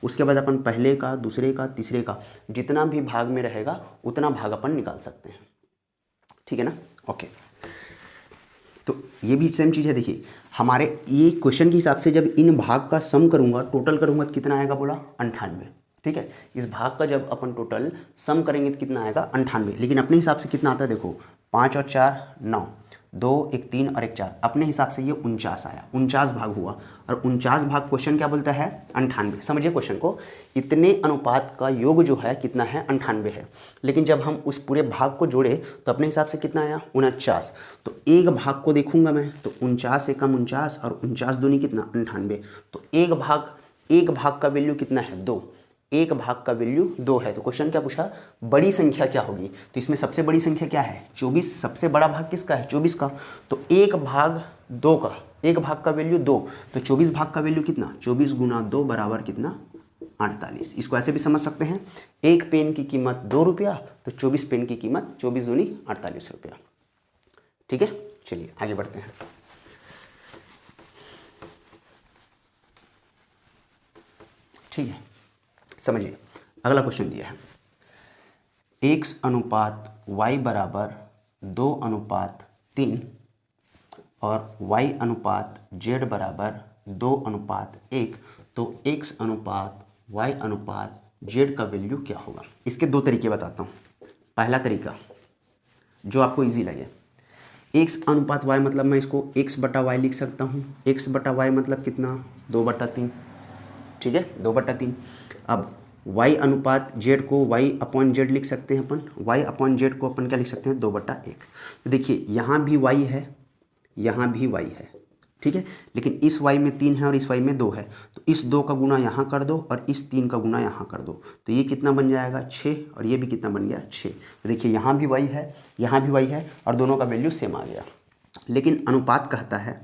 उसके बाद अपन पहले का, दूसरे का, तीसरे का जितना भी भाग में रहेगा उतना भाग अपन निकाल सकते हैं। ठीक है ना, ओके। तो ये भी सेम चीज़ है। देखिए हमारे ये क्वेश्चन के हिसाब से जब इन भाग का सम करूँगा, टोटल करूँगा तो कितना आएगा बोला 98। ठीक है, इस भाग का जब अपन टोटल सम करेंगे तो कितना आएगा 98। लेकिन अपने हिसाब से कितना आता है देखो, 5 और 4 9, 2 1 3 और 1 4, अपने हिसाब से ये 49 आया, 49 भाग हुआ। और 49 भाग क्वेश्चन क्या बोलता है 98। समझिए क्वेश्चन को, इतने अनुपात का योग जो है कितना है 98 है। लेकिन जब हम उस पूरे भाग को जोड़े तो अपने हिसाब से कितना आया 49। तो एक भाग को देखूंगा मैं तो 49 एकम 49 और 49 दूनी कितना 98। तो एक भाग का वैल्यू कितना है 2, एक भाग का वैल्यू 2 है। तो क्वेश्चन क्या पूछा, बड़ी संख्या क्या होगी। तो इसमें सबसे बड़ी संख्या क्या है 24, सबसे बड़ा भाग किसका है 24 का। तो एक भाग 2 का, एक भाग का वैल्यू 2, तो 24 भाग का वैल्यू कितना 24 गुना 2 बराबर कितना 48। इसको ऐसे भी समझ सकते हैं, एक पेन की कीमत 2 रुपया तो 24 पेन की कीमत 24 दूनी 48 रुपया। ठीक है, चलिए आगे बढ़ते हैं। ठीक है, समझिए अगला क्वेश्चन दिया है, x अनुपात y बराबर 2:3 और y अनुपात z बराबर 2:1। तो x अनुपात y अनुपात z का वैल्यू क्या होगा। इसके दो तरीके बताता हूँ। पहला तरीका जो आपको इजी लगे, x अनुपात y मतलब मैं इसको x बटा y लिख सकता हूँ। x बटा y मतलब कितना 2/3। ठीक है, 2/3। अब y अनुपात z को y अपॉन z लिख सकते हैं अपन, y अपॉन z को अपन क्या लिख सकते हैं 2/1। तो देखिए यहाँ भी y है, यहाँ भी y है। ठीक है, लेकिन इस y में 3 है और इस y में 2 है। तो इस 2 का गुना यहाँ कर दो और इस 3 का गुना यहाँ कर दो, तो ये कितना बन जाएगा 6 और ये भी कितना बन गया 6। तो देखिए यहाँ भी y है, यहाँ भी y है और दोनों का वैल्यू सेम आ गया। लेकिन अनुपात कहता है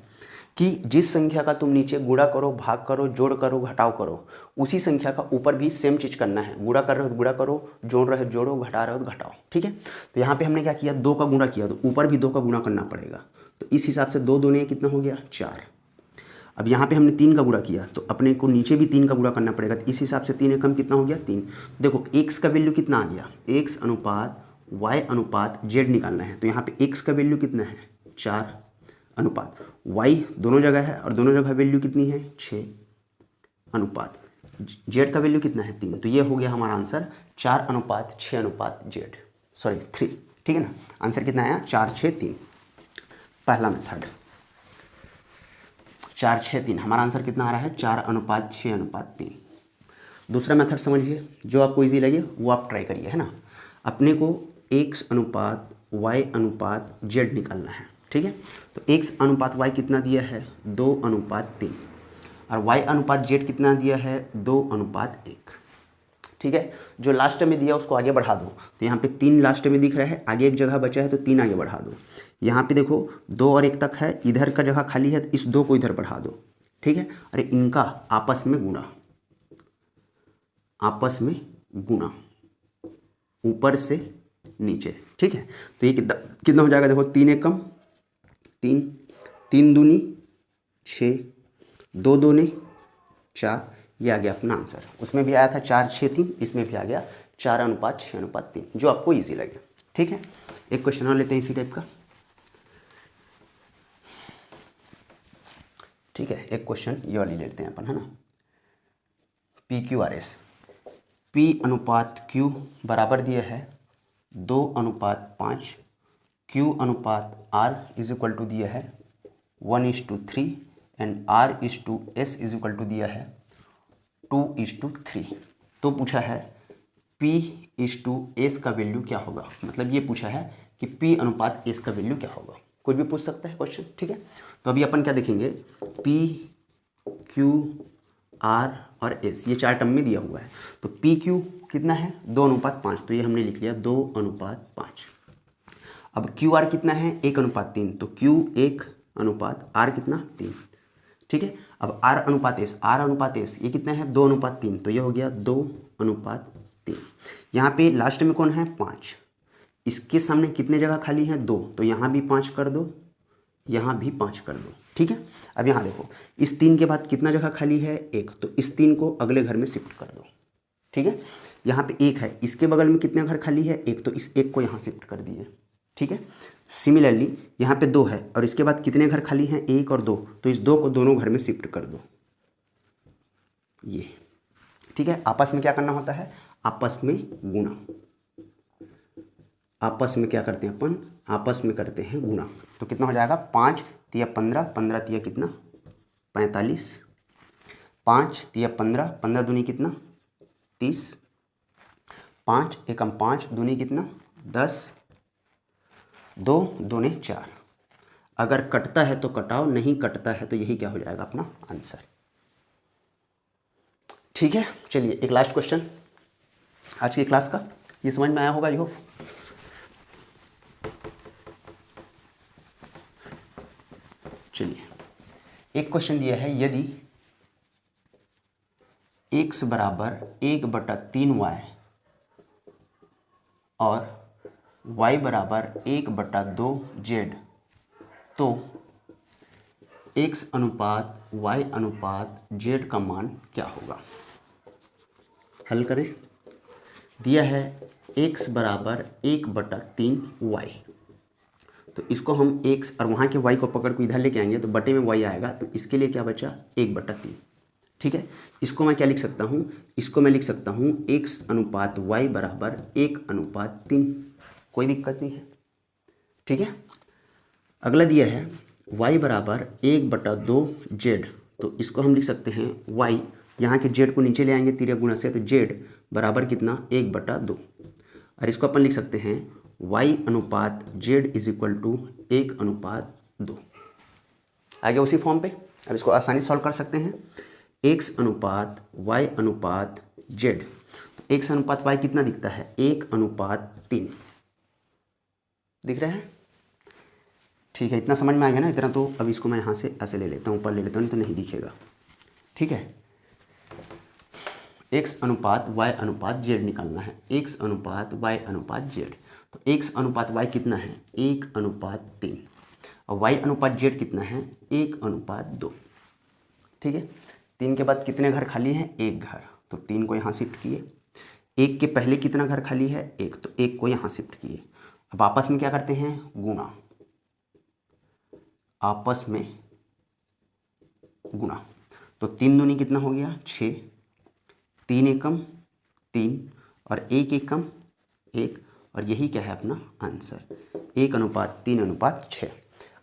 कि जिस संख्या का तुम नीचे गुणा करो, भाग करो, जोड़ करो, घटाव करो, उसी संख्या का ऊपर भी सेम चीज़ करना है। गुणा कर रहे हो तो गुणा करो, जोड़ रहे हो जोड़ो, घटा रहे हो तो घटाओ। ठीक है, तो यहाँ पे हमने क्या किया 2 का गुणा किया तो ऊपर भी 2 का गुणा करना पड़ेगा। तो इस हिसाब से 2 दूनी कितना हो गया 4। अब यहाँ पे हमने 3 का गुणा किया तो अपने को नीचे भी 3 का गुणा करना पड़ेगा। तो इस हिसाब से 3 एकम कितना हो गया 3। देखो x का वैल्यू कितना आ गया, x अनुपात y अनुपात z निकालना है। तो यहाँ पे x का वैल्यू कितना है 4 अनुपात y दोनों जगह है और दोनों जगह वैल्यू कितनी है 6 अनुपात z का वैल्यू कितना है 3। तो ये हो गया हमारा आंसर 4:6:z, सॉरी 3। ठीक है ना, आंसर कितना आया 4 6 3। पहला मेथड 4 6 3, हमारा आंसर कितना आ रहा है 4:6:3। दूसरा मेथड समझिए, जो आपको इजी लगे वो आप ट्राई करिए, है ना। अपने को x अनुपात y अनुपात z निकालना है। ठीक है, तो x अनुपात y कितना दिया है 2:3 और y अनुपात z कितना दिया है 2:1। ठीक है, जो लास्ट में दिया उसको आगे बढ़ा दो। तो यहाँ पे 3 लास्ट में दिख रहा है, आगे एक जगह बचा है तो 3 आगे बढ़ा दो। यहाँ पे देखो 2 और 1 तक है, इधर का जगह खाली है तो इस 2 को इधर बढ़ा दो। ठीक है, अरे इनका आपस में गुणा, आपस में गुणा ऊपर से नीचे। ठीक है, तो ये कितना हो जाएगा देखो 3 एकम 3, 3 दूनी 6, 2 दूनी 4, ये आ गया अपना आंसर। उसमें भी आया था 4 6 3, इसमें भी आ गया 4:6:3, जो आपको इजी लगे। ठीक है, एक क्वेश्चन और लेते हैं इसी टाइप का। ठीक है, एक क्वेश्चन ये वाली लेते हैं अपन, है ना। PQRS, P अनुपात Q बराबर दिया है 2:5, Q अनुपात R इज इक्वल टू दिया है 1:3 and R/S is equal to दिया है 2:3। तो पूछा है P/S का वैल्यू क्या होगा। मतलब ये पूछा है कि P अनुपात S का वैल्यू क्या होगा। कोई भी पूछ सकता है क्वेश्चन। ठीक है, तो अभी अपन क्या देखेंगे, P Q R और S ये 4 टर्म में दिया हुआ है। तो PQ कितना है 2:5, तो ये हमने लिख लिया 2:5। अब QR कितना है 1:3, तो Q 1 R कितना 3। ठीक है, अब R अनुपात S ये कितना है 2:3, तो ये हो गया 2:3। यहाँ पे लास्ट में कौन है 5, इसके सामने कितने जगह खाली है 2, तो यहाँ भी 5 कर दो, यहाँ भी 5 कर दो। ठीक है। अब यहाँ देखो, इस 3 के बाद कितना जगह खाली है, 1, तो इस 3 को अगले घर में शिफ्ट कर दो। ठीक है, यहाँ पे 1 है, इसके बगल में कितने घर खाली है, 1, तो इस 1 को यहाँ शिफ्ट कर दिए। ठीक है, सिमिलरली यहाँ पे 2 है और इसके बाद कितने घर खाली हैं, 1 और 2, तो इस 2 को दोनों घर में शिफ्ट कर दो ये। ठीक है, आपस में क्या करना होता है, आपस में गुणा, आपस में क्या करते हैं अपन, आपस में करते हैं गुणा। तो कितना हो जाएगा, 5 तिया 15, 15 तिया कितना 45, 5 तिया 15, 15 दूनी कितना 30, 5 एकम 5 दूनी कितना 10, 2 दूने 4। अगर कटता है तो कटाओ, नहीं कटता है तो यही क्या हो जाएगा अपना आंसर। ठीक है, चलिए एक लास्ट क्वेश्चन आज की क्लास का, ये समझ में आया होगा आई होप। चलिए एक क्वेश्चन दिया है, यदि x बराबर 1/3y और y बराबर 1/2z, तो x अनुपात y अनुपात z का मान क्या होगा। हल करें। दिया है x बराबर 1/3y, तो इसको हम x और वहाँ के y को पकड़ को इधर लेके आएंगे तो बटे में y आएगा, तो इसके लिए क्या बचा 1/3। ठीक है, इसको मैं क्या लिख सकता हूँ, इसको मैं लिख सकता हूँ x अनुपात y बराबर 1/3, कोई दिक्कत नहीं है। ठीक है, अगला दिया है y बराबर 1/2z, तो इसको हम लिख सकते हैं y, यहाँ के z को नीचे ले आएंगे तिर्यक गुणा से, तो z बराबर कितना 1/2, और इसको अपन लिख सकते हैं y अनुपात z इज इक्वल टू 1/2। आगे उसी फॉर्म पे अब इसको आसानी सॉल्व कर सकते हैं। x अनुपात y अनुपात z, तो x अनुपात y कितना दिखता है 1/3 दिख रहा है। ठीक है, इतना समझ में आ गया ना, इतना तो अब इसको मैं यहाँ से ऐसे ले लेता हूँ, ऊपर ले लेता हूँ, तो नहीं दिखेगा। ठीक है, x अनुपात y अनुपात z निकालना है, x अनुपात y अनुपात z, तो x अनुपात y कितना है 1/3 और y अनुपात z कितना है 1/2। ठीक है, 3 के बाद कितने घर खाली हैं, 1 घर, तो 3 को यहाँ शिफ्ट किए। 1 के पहले कितना घर खाली है 1, तो 1 को यहाँ शिफ्ट किए। अब आपस में क्या करते हैं गुणा, आपस में गुणा, तो 3 दूनी कितना हो गया 6, 3 एकम 3 और 1 एकम 1, और यही क्या है अपना आंसर 1/3/6।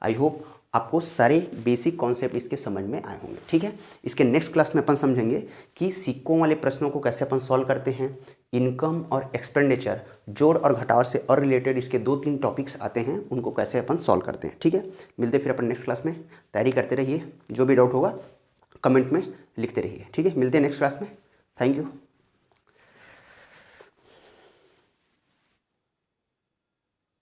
आई होप आपको सारे बेसिक कॉन्सेप्ट इसके समझ में आए होंगे। ठीक है, इसके नेक्स्ट क्लास में अपन समझेंगे कि सिक्कों वाले प्रश्नों को कैसे अपन सॉल्व करते हैं, इनकम और एक्सपेंडिचर, जोड़ और घटाव से और रिलेटेड इसके 2-3 टॉपिक्स आते हैं, उनको कैसे अपन सॉल्व करते हैं। ठीक है, मिलते फिर अपन नेक्स्ट क्लास में, तैयारी करते रहिए, जो भी डाउट होगा कमेंट में लिखते रहिए। ठीक है, मिलते हैं नेक्स्ट क्लास में, थैंक यू।